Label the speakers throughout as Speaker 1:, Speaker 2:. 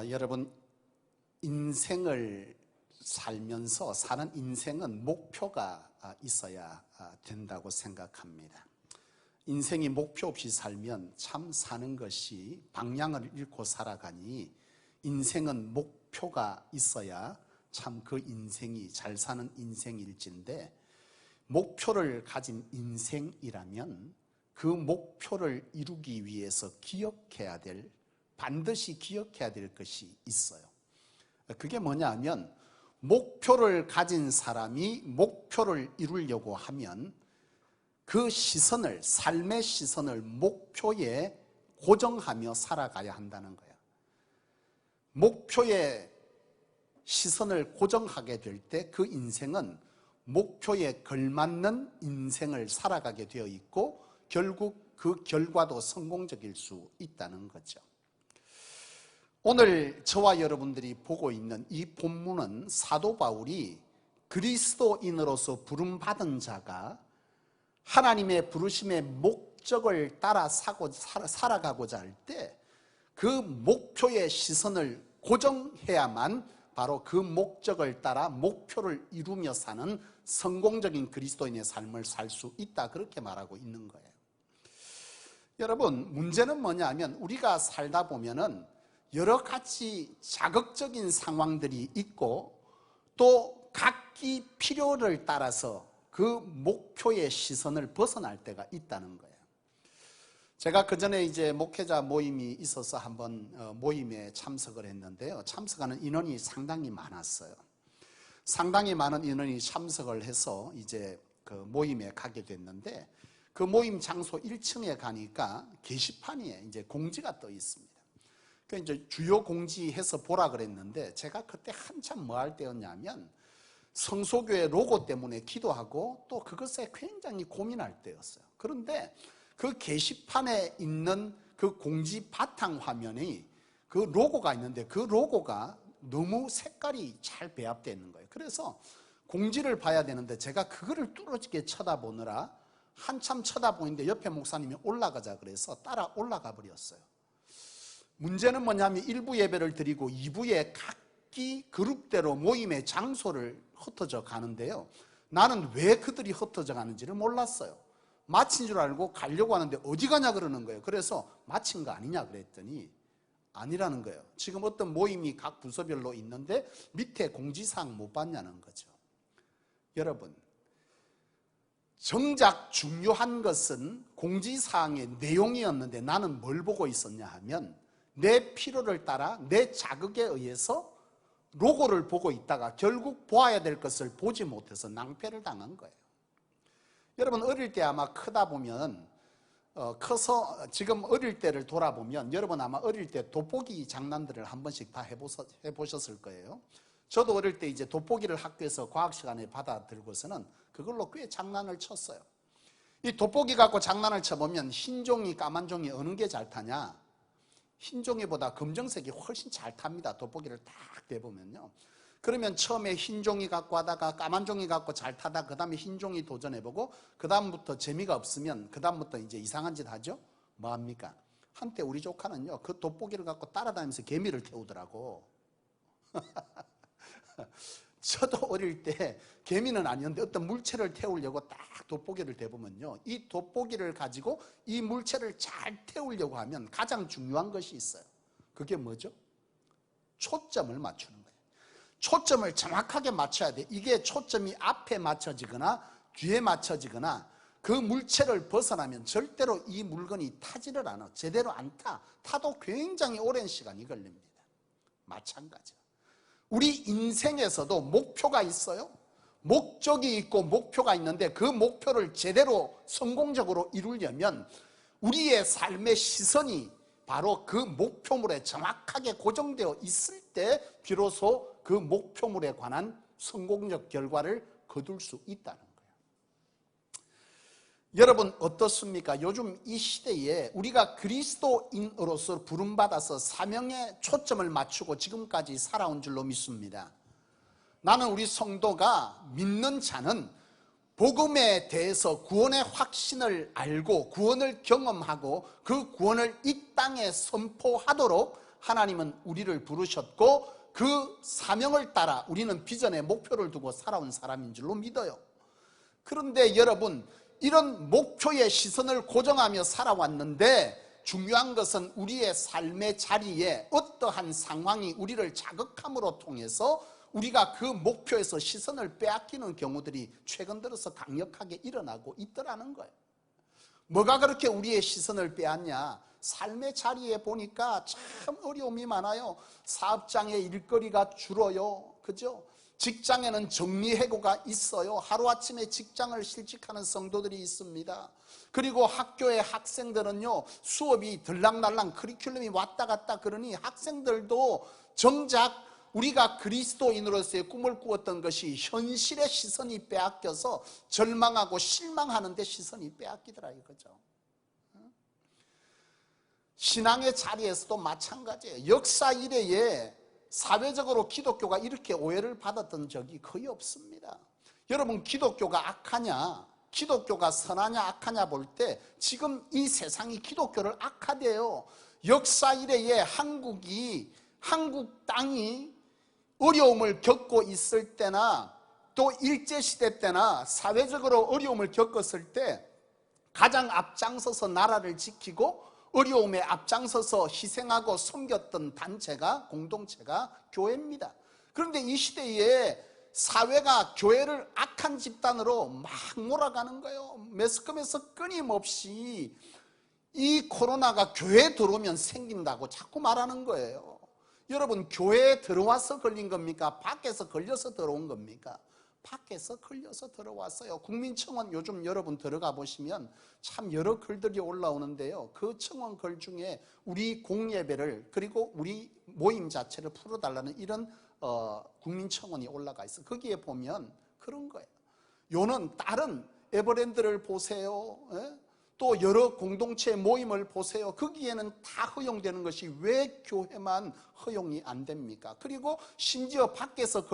Speaker 1: 여러분, 인생을 살면서 사는 인생은 목표가 있어야 된다고 생각합니다. 인생이 목표 없이 살면 참 사는 것이 방향을 잃고 살아가니 인생은 목표가 있어야 참 그 인생이 잘 사는 인생일진데, 목표를 가진 인생이라면 그 목표를 이루기 위해서 반드시 기억해야 될 것이 있어요. 그게 뭐냐 하면, 목표를 가진 사람이 목표를 이루려고 하면 그 시선을, 삶의 시선을 목표에 고정하며 살아가야 한다는 거예요. 목표에 시선을 고정하게 될 때 그 인생은 목표에 걸맞는 인생을 살아가게 되어 있고, 결국 그 결과도 성공적일 수 있다는 거죠. 오늘 저와 여러분들이 보고 있는 이 본문은 사도 바울이 그리스도인으로서 부름받은 자가 하나님의 부르심의 목적을 따라 살아가고자 할 때 그 목표의 시선을 고정해야만 바로 그 목적을 따라 목표를 이루며 사는 성공적인 그리스도인의 삶을 살 수 있다, 그렇게 말하고 있는 거예요. 여러분, 문제는 뭐냐 하면, 우리가 살다 보면은 여러 가지 자극적인 상황들이 있고, 또 각기 필요를 따라서 그 목표의 시선을 벗어날 때가 있다는 거예요. 제가 그전에 이제 목회자 모임이 있어서 한번 모임에 참석을 했는데요, 참석하는 인원이 상당히 많았어요. 상당히 많은 인원이 참석을 해서 이제 그 모임에 가게 됐는데, 그 모임 장소 1층에 가니까 게시판에 이제 공지가 떠 있습니다. 그 이제 주요 공지해서 보라 그랬는데, 제가 그때 한참 뭐 할 때였냐면 성소교회 로고 때문에 기도하고 또 그것에 굉장히 고민할 때였어요. 그런데 그 게시판에 있는 그 공지 바탕 화면이 그 로고가 있는데, 그 로고가 너무 색깔이 잘 배합되어 있는 거예요. 그래서 공지를 봐야 되는데 제가 그거를 뚫어지게 쳐다보느라 한참 쳐다보는데 옆에 목사님이 올라가자 그래서 따라 올라가 버렸어요. 문제는 뭐냐면 1부 예배를 드리고 2부에 각기 그룹대로 모임의 장소를 흩어져 가는데요, 나는 왜 그들이 흩어져 가는지를 몰랐어요. 마친 줄 알고 가려고 하는데 어디 가냐 그러는 거예요. 그래서 마친 거 아니냐 그랬더니 아니라는 거예요. 지금 어떤 모임이 각 부서별로 있는데 밑에 공지사항 못 봤냐는 거죠. 여러분, 정작 중요한 것은 공지사항의 내용이었는데 나는 뭘 보고 있었냐 하면, 내 필요를 따라 내 자극에 의해서 로고를 보고 있다가 결국 보아야 될 것을 보지 못해서 낭패를 당한 거예요. 여러분, 어릴 때 아마 크다 보면 커서 지금 어릴 때를 돌아보면 여러분 아마 어릴 때 돋보기 장난들을 한 번씩 다 해보셨을 거예요. 저도 어릴 때 이제 돋보기를 학교에서 과학 시간에 받아 들고서는 그걸로 꽤 장난을 쳤어요. 이 돋보기 갖고 장난을 쳐보면 흰 종이 까만 종이 어느 게 잘 타냐? 흰 종이보다 검정색이 훨씬 잘 탑니다. 돋보기를 딱 대보면요. 그러면 처음에 흰 종이 갖고 하다가 까만 종이 갖고 잘 타다 그 다음에 흰 종이 도전해보고, 그 다음부터 재미가 없으면 그 다음부터 이제 이상한 짓 하죠. 뭐합니까? 한때 우리 조카는요, 그 돋보기를 갖고 따라다니면서 개미를 태우더라고. 저도 어릴 때 개미는 아니었는데 어떤 물체를 태우려고 딱 돋보기를 대보면요, 이 돋보기를 가지고 이 물체를 잘 태우려고 하면 가장 중요한 것이 있어요. 그게 뭐죠? 초점을 맞추는 거예요. 초점을 정확하게 맞춰야 돼. 이게 초점이 앞에 맞춰지거나 뒤에 맞춰지거나 그 물체를 벗어나면 절대로 이 물건이 타지를 않아. 제대로 안 타. 타도 굉장히 오랜 시간이 걸립니다. 마찬가지야. 우리 인생에서도 목표가 있어요. 목적이 있고 목표가 있는데 그 목표를 제대로 성공적으로 이루려면 우리의 삶의 시선이 바로 그 목표물에 정확하게 고정되어 있을 때 비로소 그 목표물에 관한 성공적 결과를 거둘 수 있다는 거예요. 여러분 어떻습니까? 요즘 이 시대에 우리가 그리스도인으로서 부름받아서 사명에 초점을 맞추고 지금까지 살아온 줄로 믿습니다. 나는 우리 성도가 믿는 자는 복음에 대해서 구원의 확신을 알고 구원을 경험하고 그 구원을 이 땅에 선포하도록 하나님은 우리를 부르셨고 그 사명을 따라 우리는 비전에 목표를 두고 살아온 사람인 줄로 믿어요. 그런데 여러분, 이런 목표의 시선을 고정하며 살아왔는데 중요한 것은 우리의 삶의 자리에 어떠한 상황이 우리를 자극함으로 통해서 우리가 그 목표에서 시선을 빼앗기는 경우들이 최근 들어서 강력하게 일어나고 있더라는 거예요. 뭐가 그렇게 우리의 시선을 빼앗냐? 삶의 자리에 보니까 참 어려움이 많아요. 사업장에 일거리가 줄어요. 그죠? 직장에는 정리해고가 있어요. 하루아침에 직장을 실직하는 성도들이 있습니다. 그리고 학교의 학생들은요, 수업이 들락날락 커리큘럼이 왔다 갔다 그러니 학생들도 정작 우리가 그리스도인으로서의 꿈을 꾸었던 것이 현실의 시선이 빼앗겨서 절망하고 실망하는 데 시선이 빼앗기더라 이거죠. 신앙의 자리에서도 마찬가지예요. 역사 이래에 사회적으로 기독교가 이렇게 오해를 받았던 적이 거의 없습니다. 여러분, 기독교가 악하냐, 기독교가 선하냐 악하냐 볼 때 지금 이 세상이 기독교를 악하대요. 역사 이래에 한국 땅이 어려움을 겪고 있을 때나 또 일제시대 때나 사회적으로 어려움을 겪었을 때 가장 앞장서서 나라를 지키고 어려움에 앞장서서 희생하고 섬겼던 단체가, 공동체가 교회입니다. 그런데 이 시대에 사회가 교회를 악한 집단으로 막 몰아가는 거예요. 매스컴에서 끊임없이 이 코로나가 교회에 들어오면 생긴다고 자꾸 말하는 거예요. 여러분, 교회에 들어와서 걸린 겁니까? 밖에서 걸려서 들어온 겁니까? 밖에서 걸려서 들어왔어요. 국민청원 요즘 여러분 들어가 보시면 참 여러 글들이 올라오는데요, 그 청원 글 중에 우리 공예배를 그리고 우리 모임 자체를 풀어달라는 이런 국민청원이 올라가 있어요. 거기에 보면 그런 거예요. 요는 다른 에버랜드를 보세요. 또 여러 공동체 모임을 보세요. 거기에는 다 허용되는 것이 왜 교회만 허용이 안 됩니까? 그리고 심지어 밖에서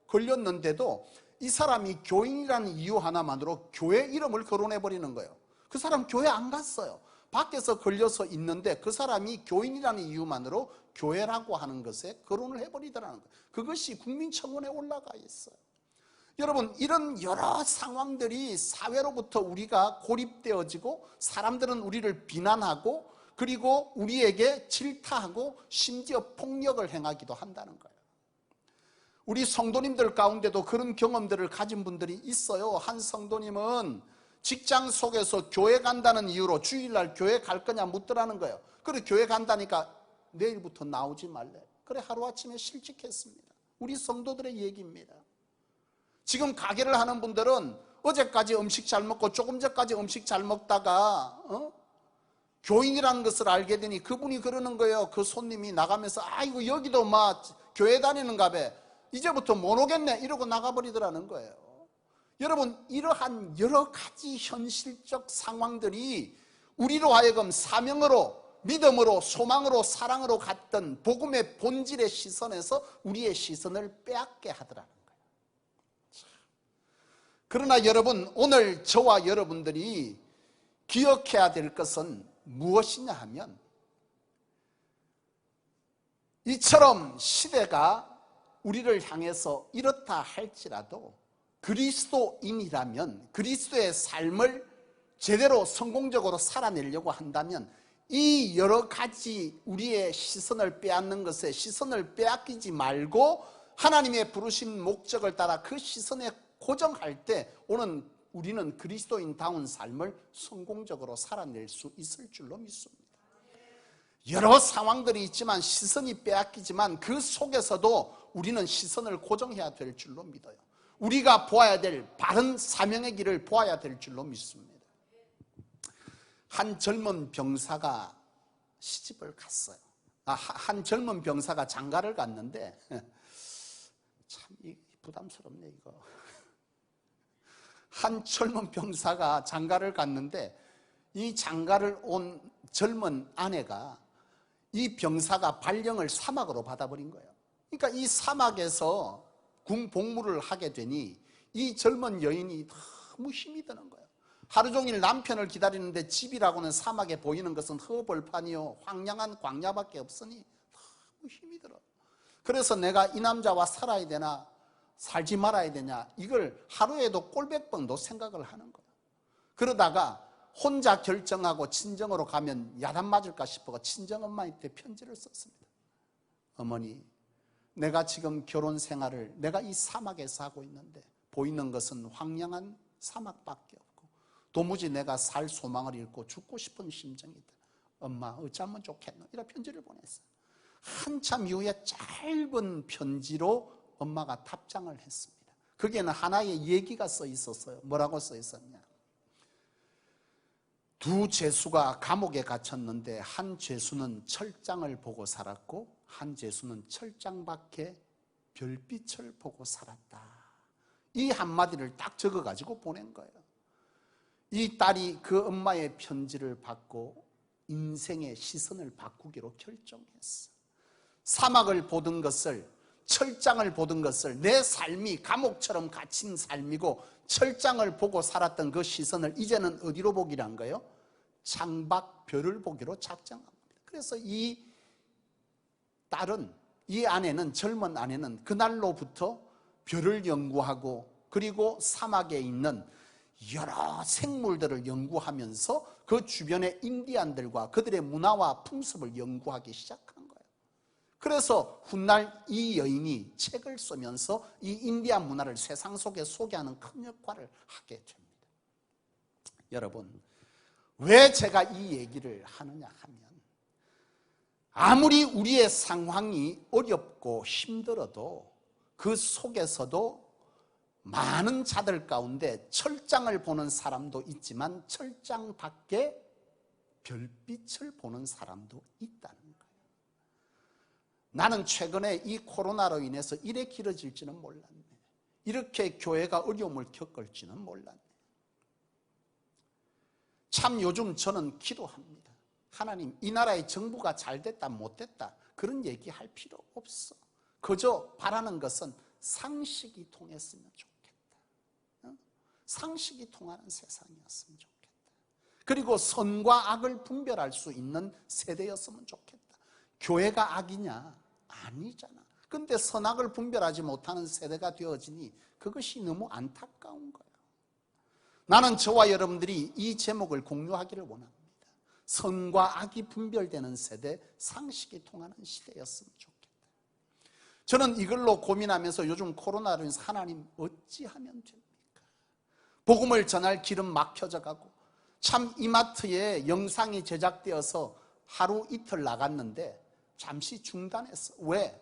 Speaker 1: 걸렸는데도 이 사람이 교인이라는 이유 하나만으로 교회 이름을 거론해버리는 거예요. 그 사람 교회 안 갔어요. 밖에서 걸려서 있는데 그 사람이 교인이라는 이유만으로 교회라고 하는 것에 거론을 해버리더라는 거예요. 그것이 국민청원에 올라가 있어요. 여러분, 이런 여러 상황들이 사회로부터 우리가 고립되어지고 사람들은 우리를 비난하고 그리고 우리에게 질타하고 심지어 폭력을 행하기도 한다는 거예요. 우리 성도님들 가운데도 그런 경험들을 가진 분들이 있어요. 한 성도님은 직장 속에서 교회 간다는 이유로 주일날 교회 갈 거냐 묻더라는 거예요. 그래, 교회 간다니까 내일부터 나오지 말래. 그래, 하루아침에 실직했습니다. 우리 성도들의 얘기입니다. 지금 가게를 하는 분들은 어제까지 음식 잘 먹고 조금 전까지 음식 잘 먹다가 교인이라는 것을 알게 되니 그분이 그러는 거예요. 그 손님이 나가면서 아이고 여기도 막 교회 다니는가 봐, 이제부터 못 오겠네 이러고 나가버리더라는 거예요. 여러분, 이러한 여러 가지 현실적 상황들이 우리로 하여금 사명으로, 믿음으로, 소망으로, 사랑으로 갔던 복음의 본질의 시선에서 우리의 시선을 빼앗게 하더라는 거예요. 그러나 여러분, 오늘 저와 여러분들이 기억해야 될 것은 무엇이냐 하면, 이처럼 시대가 우리를 향해서 이렇다 할지라도 그리스도인이라면, 그리스도의 삶을 제대로 성공적으로 살아내려고 한다면 이 여러 가지 우리의 시선을 빼앗는 것에 시선을 빼앗기지 말고 하나님의 부르신 목적을 따라 그 시선에 고정할 때 우리는 그리스도인다운 삶을 성공적으로 살아낼 수 있을 줄로 믿습니다. 여러 상황들이 있지만 시선이 빼앗기지만 그 속에서도 우리는 시선을 고정해야 될 줄로 믿어요. 우리가 보아야 될 바른 사명의 길을 보아야 될 줄로 믿습니다. 한 젊은 병사가 시집을 갔어요. 한 젊은 병사가 장가를 갔는데 참 부담스럽네 이거. 한 젊은 병사가 장가를 갔는데 이 장가를 온 젊은 아내가 이 병사가 발령을 사막으로 받아버린 거예요. 그러니까 이 사막에서 군 복무를 하게 되니 이 젊은 여인이 너무 힘이 드는 거예요. 하루 종일 남편을 기다리는데 집이라고는 사막에 보이는 것은 허벌판이요 황량한 광야밖에 없으니 너무 힘이 들어. 그래서 내가 이 남자와 살아야 되나 살지 말아야 되냐, 이걸 하루에도 꼴백 번도 생각을 하는 거야. 그러다가 혼자 결정하고 친정으로 가면 야단 맞을까 싶어 친정엄마한테 편지를 썼습니다. 어머니, 내가 지금 결혼 생활을 내가 이 사막에서 하고 있는데 보이는 것은 황량한 사막밖에 없고 도무지 내가 살 소망을 잃고 죽고 싶은 심정이다. 엄마 어쩌면 좋겠노? 이런 편지를 보냈어요. 한참 이후에 짧은 편지로 엄마가 답장을 했습니다. 거기에는 하나의 얘기가 써 있었어요. 뭐라고 써 있었냐? 두 죄수가 감옥에 갇혔는데 한 죄수는 철장을 보고 살았고 한 죄수는 철장 밖에 별빛을 보고 살았다. 이 한마디를 딱 적어가지고 보낸 거예요. 이 딸이 그 엄마의 편지를 받고 인생의 시선을 바꾸기로 결정했어. 사막을 보던 것을, 철장을 보던 것을, 내 삶이 감옥처럼 갇힌 삶이고 철장을 보고 살았던 그 시선을 이제는 어디로 보기란 거예요? 창밖 별을 보기로 작정합니다. 그래서 이 딸은, 이 아내는, 젊은 아내는 그날로부터 별을 연구하고 그리고 사막에 있는 여러 생물들을 연구하면서 그 주변의 인디안들과 그들의 문화와 풍습을 연구하기 시작한 거예요. 그래서 훗날 이 여인이 책을 쓰면서 이 인디안 문화를 세상 속에 소개하는 큰 역할을 하게 됩니다. 여러분, 왜 제가 이 얘기를 하느냐 하면, 아무리 우리의 상황이 어렵고 힘들어도 그 속에서도 많은 자들 가운데 철장을 보는 사람도 있지만 철장 밖에 별빛을 보는 사람도 있다는 거예요. 나는 최근에 이 코로나로 인해서 이래 길어질지는 몰랐네. 이렇게 교회가 어려움을 겪을지는 몰랐네. 참 요즘 저는 기도합니다. 하나님, 이 나라의 정부가 잘 됐다 못 됐다 그런 얘기할 필요 없어. 그저 바라는 것은 상식이 통했으면 좋겠다. 상식이 통하는 세상이었으면 좋겠다. 그리고 선과 악을 분별할 수 있는 세대였으면 좋겠다. 교회가 악이냐? 아니잖아. 근데 선악을 분별하지 못하는 세대가 되어지니 그것이 너무 안타까운 거예요. 나는 저와 여러분들이 이 제목을 공유하기를 원합니다. 선과 악이 분별되는 세대, 상식이 통하는 시대였으면 좋겠다. 저는 이걸로 고민하면서 요즘 코로나로 인해서 하나님 어찌하면 됩니까? 복음을 전할 길은 막혀져 가고, 참 이마트에 영상이 제작되어서 하루 이틀 나갔는데 잠시 중단했어. 왜?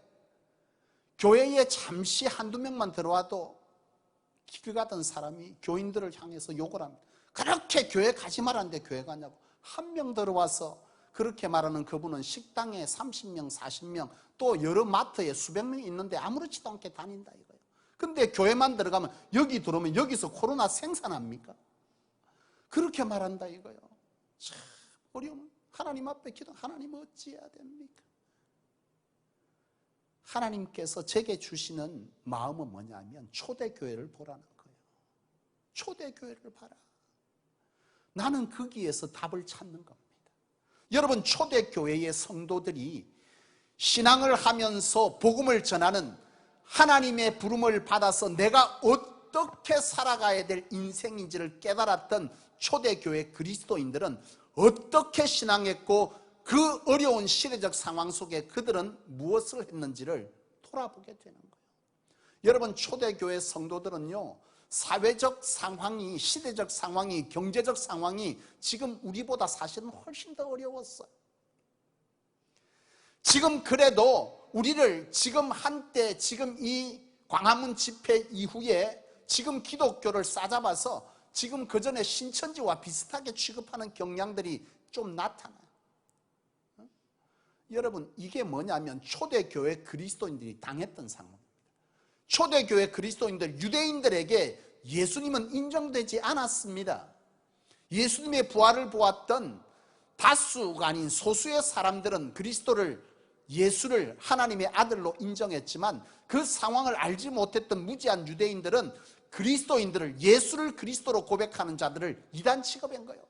Speaker 1: 교회에 잠시 한두 명만 들어와도 길 가던 사람이 교인들을 향해서 욕을 합니다. 그렇게 교회 가지 말았는데 교회 가냐고. 한 명 들어와서 그렇게 말하는 그분은 식당에 30명, 40명, 또 여러 마트에 수백 명이 있는데 아무렇지도 않게 다닌다 이거예요. 근데 교회만 들어가면, 여기 들어오면 여기서 코로나 생산합니까? 그렇게 말한다 이거예요. 참 어려움. 하나님 앞에 기도, 하나님 어찌해야 됩니까? 하나님께서 제게 주시는 마음은 뭐냐면 초대교회를 보라는 거예요. 초대교회를 봐라. 나는 거기에서 답을 찾는 겁니다. 여러분, 초대교회의 성도들이 신앙을 하면서 복음을 전하는 하나님의 부름을 받아서 내가 어떻게 살아가야 될 인생인지를 깨달았던 초대교회 그리스도인들은 어떻게 신앙했고 그 어려운 시대적 상황 속에 그들은 무엇을 했는지를 돌아보게 되는 거예요. 여러분, 초대교회 성도들은요, 사회적 상황이, 시대적 상황이, 경제적 상황이 지금 우리보다 사실은 훨씬 더 어려웠어요. 지금 그래도 우리를 지금 한때, 지금 이 광화문 집회 이후에 지금 기독교를 싸잡아서 지금 그전에 신천지와 비슷하게 취급하는 경향들이 좀 나타나요. 여러분, 이게 뭐냐면 초대교회 그리스도인들이 당했던 상황입니다. 초대교회 그리스도인들, 유대인들에게 예수님은 인정되지 않았습니다. 예수님의 부활을 보았던 다수가 아닌 소수의 사람들은 그리스도를, 예수를 하나님의 아들로 인정했지만 그 상황을 알지 못했던 무지한 유대인들은 그리스도인들을, 예수를 그리스도로 고백하는 자들을 이단 취급한 거예요.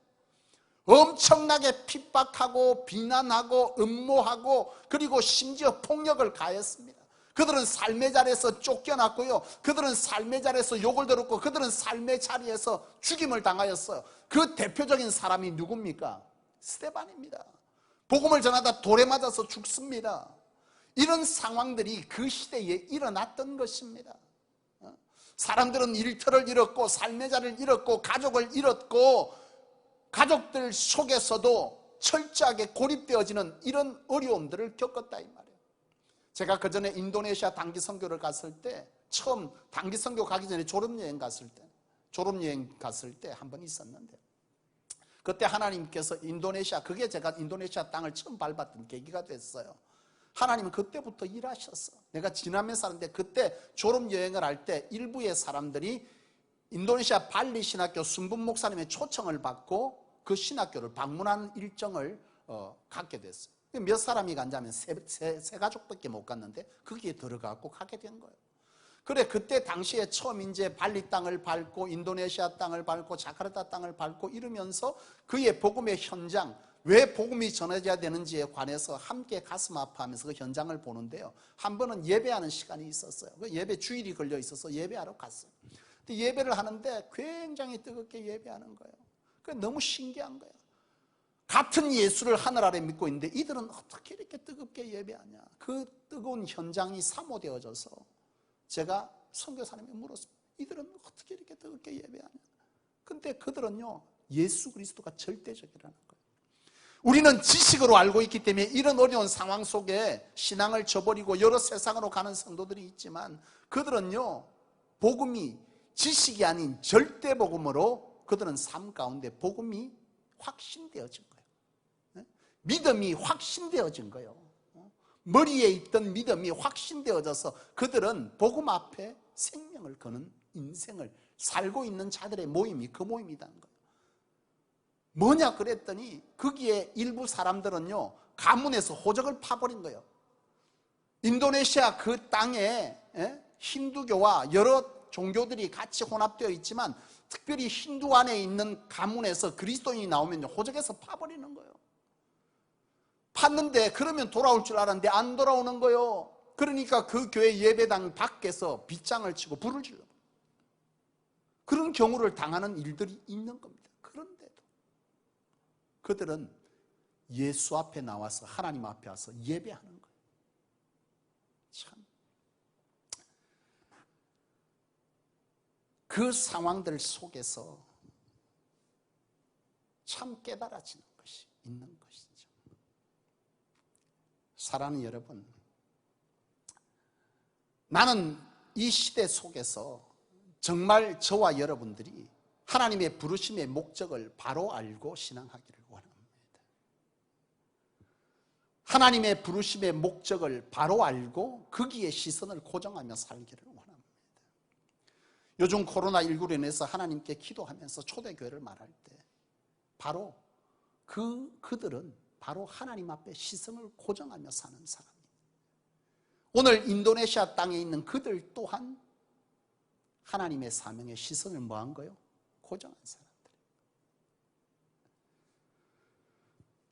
Speaker 1: 엄청나게 핍박하고 비난하고 음모하고 그리고 심지어 폭력을 가했습니다. 그들은 삶의 자리에서 쫓겨났고요, 그들은 삶의 자리에서 욕을 들었고, 그들은 삶의 자리에서 죽임을 당하였어요. 그 대표적인 사람이 누굽니까? 스데반입니다. 복음을 전하다 돌에 맞아서 죽습니다. 이런 상황들이 그 시대에 일어났던 것입니다. 사람들은 일터를 잃었고 삶의 자리를 잃었고 가족을 잃었고, 가족들 속에서도 철저하게 고립되어지는 이런 어려움들을 겪었다 이 말이에요. 제가 그 전에 인도네시아 단기 선교를 갔을 때, 처음 단기 선교 가기 전에 졸업여행 갔을 때 한 번 있었는데, 그때 하나님께서 그게 제가 인도네시아 땅을 처음 밟았던 계기가 됐어요. 하나님은 그때부터 일하셨어. 내가 지남에 사는데 그때 졸업여행을 할 때 일부의 사람들이 인도네시아 발리 신학교 순분 목사님의 초청을 받고 그 신학교를 방문하는 일정을 갖게 됐어요. 몇 사람이 간다면 세 가족밖에 못 갔는데 거기에 들어가고 가게 된 거예요. 그래, 그때 당시에 처음 이제 발리 땅을 밟고 인도네시아 땅을 밟고 자카르타 땅을 밟고 이러면서 그의 복음의 현장, 왜 복음이 전해져야 되는지에 관해서 함께 가슴 아파하면서 그 현장을 보는데요, 한 번은 예배하는 시간이 있었어요. 그 예배 주일이 걸려 있어서 예배하러 갔어요. 근데 예배를 하는데 굉장히 뜨겁게 예배하는 거예요. 그 너무 신기한 거예요. 같은 예수를 하늘 아래 믿고 있는데 이들은 어떻게 이렇게 뜨겁게 예배하냐. 그 뜨거운 현장이 사모되어져서 제가 선교사님에게 물었습니다. 이들은 어떻게 이렇게 뜨겁게 예배하냐. 근데 그들은요, 예수 그리스도가 절대적이라는 거예요. 우리는 지식으로 알고 있기 때문에 이런 어려운 상황 속에 신앙을 저버리고 여러 세상으로 가는 성도들이 있지만, 그들은요, 복음이 지식이 아닌 절대 복음으로 그들은 삶 가운데 복음이 확신되어진 거예요. 믿음이 확신되어진 거예요. 머리에 있던 믿음이 확신되어져서 그들은 복음 앞에 생명을 거는 인생을 살고 있는 자들의 모임이 그 모임이라는 거예요. 뭐냐 그랬더니 거기에 일부 사람들은요, 가문에서 호적을 파버린 거예요. 인도네시아 그 땅에 힌두교와 여러 종교들이 같이 혼합되어 있지만 특별히 힌두 안에 있는 가문에서 그리스도인이 나오면 호적에서 파버리는 거예요. 팠는데 그러면 돌아올 줄 알았는데 안 돌아오는 거예요. 그러니까 그 교회 예배당 밖에서 빗장을 치고 불을 질러, 그런 경우를 당하는 일들이 있는 겁니다. 그런데도 그들은 예수 앞에 나와서 하나님 앞에 와서 예배하는 거예요. 참, 그 상황들 속에서 참 깨달아지는 것이 있는 것이죠. 사랑하는 여러분, 나는 이 시대 속에서 정말 저와 여러분들이 하나님의 부르심의 목적을 바로 알고 신앙하기를 원합니다. 하나님의 부르심의 목적을 바로 알고 거기에 시선을 고정하며 살기를 원합니다. 요즘 코로나19로 인해서 하나님께 기도하면서 초대교회를 말할 때 바로 그들은 바로 하나님 앞에 시선을 고정하며 사는 사람입니다. 오늘 인도네시아 땅에 있는 그들 또한 하나님의 사명에 시선을 뭐한 거요? 고정한 사람들.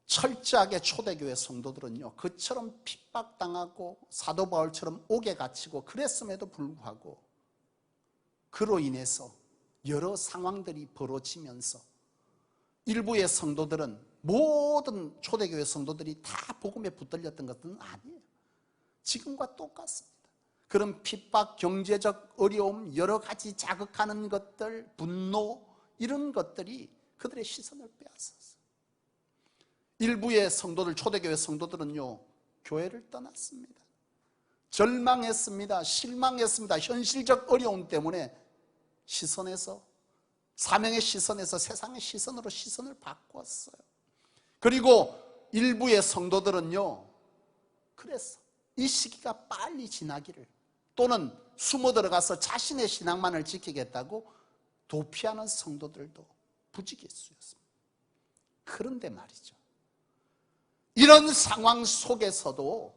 Speaker 1: 철저하게 초대교회 성도들은요, 그처럼 핍박당하고 사도 바울처럼 옥에 갇히고 그랬음에도 불구하고 그로 인해서 여러 상황들이 벌어지면서 일부의 성도들은, 모든 초대교회 성도들이 다 복음에 붙들렸던 것은 아니에요. 지금과 똑같습니다. 그런 핍박, 경제적 어려움, 여러 가지 자극하는 것들, 분노, 이런 것들이 그들의 시선을 빼앗았어요. 일부의 성도들, 초대교회 성도들은요, 교회를 떠났습니다. 절망했습니다. 실망했습니다. 현실적 어려움 때문에 시선에서, 사명의 시선에서 세상의 시선으로 시선을 바꿨어요. 그리고 일부의 성도들은요, 그랬어. 이 시기가 빨리 지나기를, 또는 숨어 들어가서 자신의 신앙만을 지키겠다고 도피하는 성도들도 부지기수였습니다. 그런데 말이죠, 이런 상황 속에서도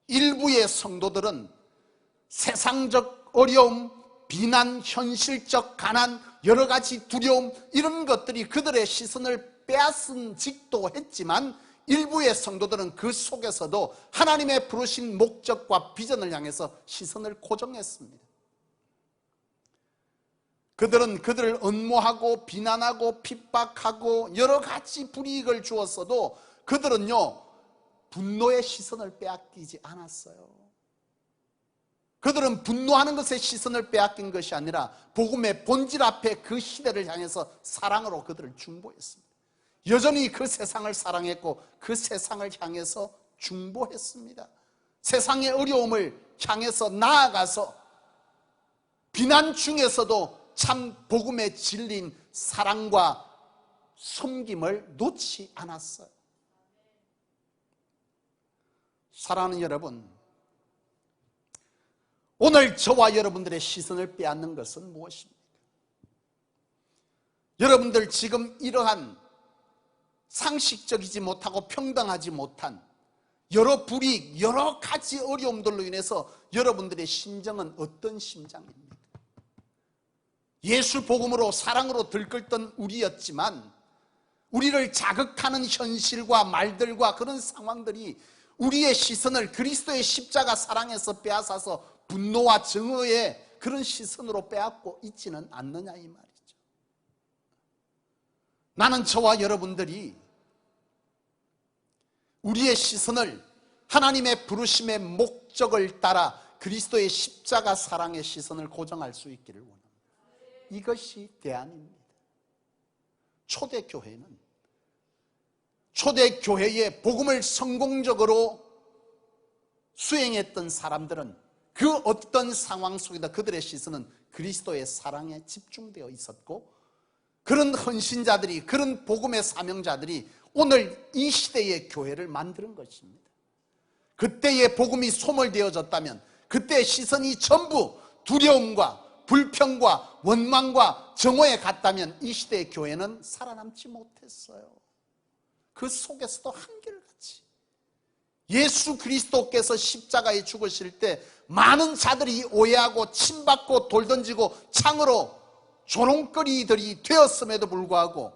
Speaker 1: 일부의 성도들은 세상적 어려움, 비난, 현실적 가난, 여러 가지 두려움, 이런 것들이 그들의 시선을 빼앗은 직도 했지만 일부의 성도들은 그 속에서도 하나님의 부르신 목적과 비전을 향해서 시선을 고정했습니다. 그들은 그들을 언모하고 비난하고 핍박하고 여러 가지 불이익을 주었어도 그들은요, 분노의 시선을 빼앗기지 않았어요. 그들은 분노하는 것에 시선을 빼앗긴 것이 아니라 복음의 본질 앞에 그 시대를 향해서 사랑으로 그들을 중보했습니다. 여전히 그 세상을 사랑했고 그 세상을 향해서 중보했습니다. 세상의 어려움을 향해서 나아가서 비난 중에서도 참 복음의 진리인 사랑과 섬김을 놓지 않았어요. 사랑하는 여러분, 오늘 저와 여러분들의 시선을 빼앗는 것은 무엇입니까? 여러분들 지금 이러한 상식적이지 못하고 평등하지 못한 여러 불이익, 여러 가지 어려움들로 인해서 여러분들의 심정은 어떤 심정입니까? 예수 복음으로 사랑으로 들끓던 우리였지만 우리를 자극하는 현실과 말들과 그런 상황들이 우리의 시선을 그리스도의 십자가 사랑에서 빼앗아서 분노와 증오의 그런 시선으로 빼앗고 있지는 않느냐 이 말이죠. 나는 저와 여러분들이 우리의 시선을 하나님의 부르심의 목적을 따라 그리스도의 십자가 사랑의 시선을 고정할 수 있기를 원합니다. 이것이 대안입니다. 초대교회의 복음을 성공적으로 수행했던 사람들은 그 어떤 상황 속에도 그들의 시선은 그리스도의 사랑에 집중되어 있었고, 그런 헌신자들이, 그런 복음의 사명자들이 오늘 이 시대의 교회를 만드는 것입니다. 그때의 복음이 소멸되어졌다면, 그때의 시선이 전부 두려움과 불평과 원망과 정오에 갔다면 이 시대의 교회는 살아남지 못했어요. 그 속에서도 한결같이 예수 그리스도께서 십자가에 죽으실 때 많은 자들이 오해하고 침받고 돌 던지고 창으로 조롱거리들이 되었음에도 불구하고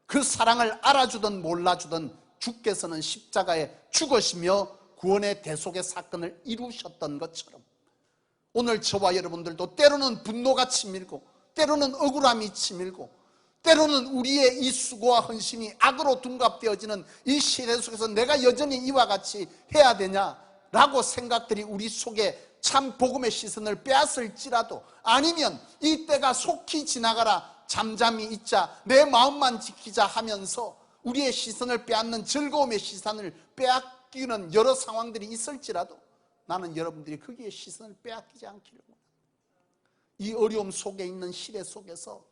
Speaker 1: 그 사랑을 알아주든 몰라주든 주께서는 십자가에 죽으시며 구원의 대속의 사건을 이루셨던 것처럼 오늘 저와 여러분들도 때로는 분노가 치밀고 때로는 억울함이 치밀고 때로는 우리의 이 수고와 헌신이 악으로 둔갑되어지는 이 시대 속에서 내가 여전히 이와 같이 해야 되냐라고 생각들이 우리 속에 참 복음의 시선을 빼앗을지라도, 아니면 이 때가 속히 지나가라, 잠잠히 있자, 내 마음만 지키자 하면서 우리의 시선을 빼앗는 즐거움의 시선을 빼앗기는 여러 상황들이 있을지라도 나는 여러분들이 거기에 시선을 빼앗기지 않기를 원합니다. 이 어려움 속에 있는 시대 속에서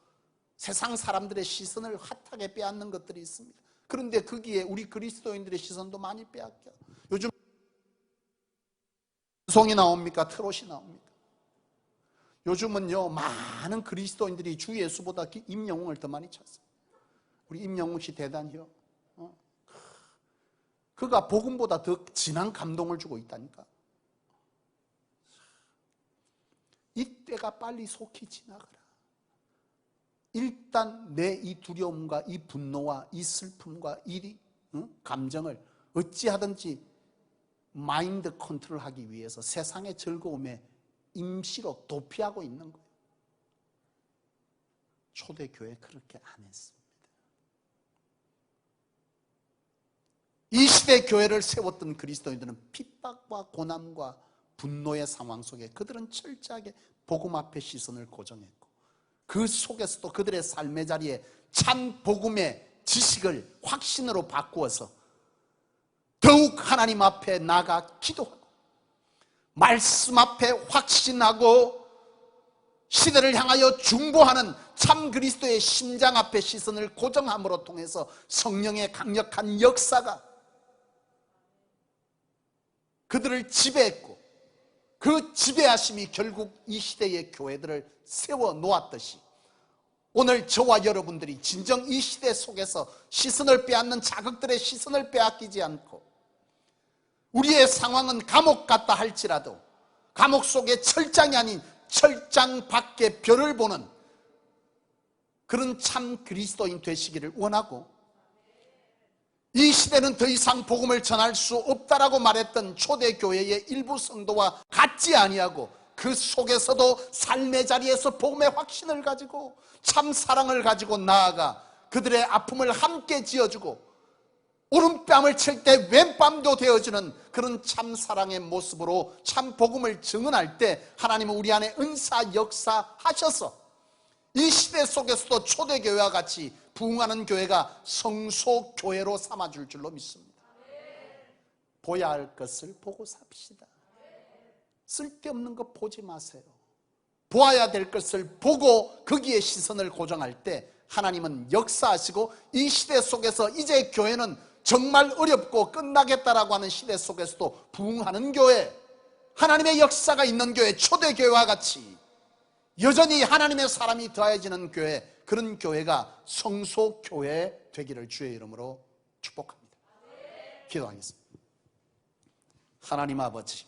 Speaker 1: 세상 사람들의 시선을 핫하게 빼앗는 것들이 있습니다. 그런데 거기에 우리 그리스도인들의 시선도 많이 빼앗겨. 요즘 송이 나옵니까? 트롯이 나옵니까? 요즘은요, 많은 그리스도인들이 주 예수보다 임영웅을 더 많이 찾습니다. 우리 임영웅 씨 대단히요. 그가 복음보다 더 진한 감동을 주고 있다니까. 이때가 빨리 속히 지나가라. 일단 내 이 두려움과 이 분노와 이 슬픔과 이 감정을 어찌하든지 마인드 컨트롤하기 위해서 세상의 즐거움에 임시로 도피하고 있는 거예요. 초대교회 그렇게 안 했습니다. 이 시대 교회를 세웠던 그리스도인들은 핍박과 고난과 분노의 상황 속에 그들은 철저하게 복음 앞에 시선을 고정했고, 그 속에서도 그들의 삶의 자리에 참 복음의 지식을 확신으로 바꾸어서 더욱 하나님 앞에 나가 기도하고 말씀 앞에 확신하고 시대를 향하여 중보하는 참 그리스도의 심장 앞에 시선을 고정함으로 통해서 성령의 강력한 역사가 그들을 지배했고, 그 지배하심이 결국 이 시대의 교회들을 세워 놓았듯이 오늘 저와 여러분들이 진정 이 시대 속에서 시선을 빼앗는 자극들의 시선을 빼앗기지 않고, 우리의 상황은 감옥 같다 할지라도 감옥 속의 철장이 아닌 철장 밖에 별을 보는 그런 참 그리스도인 되시기를 원하고, 이 시대는 더 이상 복음을 전할 수 없다라고 말했던 초대교회의 일부 성도와 같지 아니하고, 그 속에서도 삶의 자리에서 복음의 확신을 가지고 참 사랑을 가지고 나아가 그들의 아픔을 함께 지어주고 오른뺨을 칠 때 왼뺨도 되어주는 그런 참 사랑의 모습으로 참 복음을 증언할 때 하나님은 우리 안에 은사 역사하셔서 이 시대 속에서도 초대교회와 같이 부흥하는 교회가 성소교회로 삼아줄 줄로 믿습니다. 보야 할 것을 보고 삽시다. 쓸데없는 거 보지 마세요. 보아야 될 것을 보고 거기에 시선을 고정할 때 하나님은 역사하시고, 이 시대 속에서 이제 교회는 정말 어렵고 끝나겠다라고 하는 시대 속에서도 부흥하는 교회, 하나님의 역사가 있는 교회, 초대교회와 같이 여전히 하나님의 사람이 더해지는 교회, 그런 교회가 성소교회 되기를 주의 이름으로 축복합니다. 기도하겠습니다. 하나님 아버지,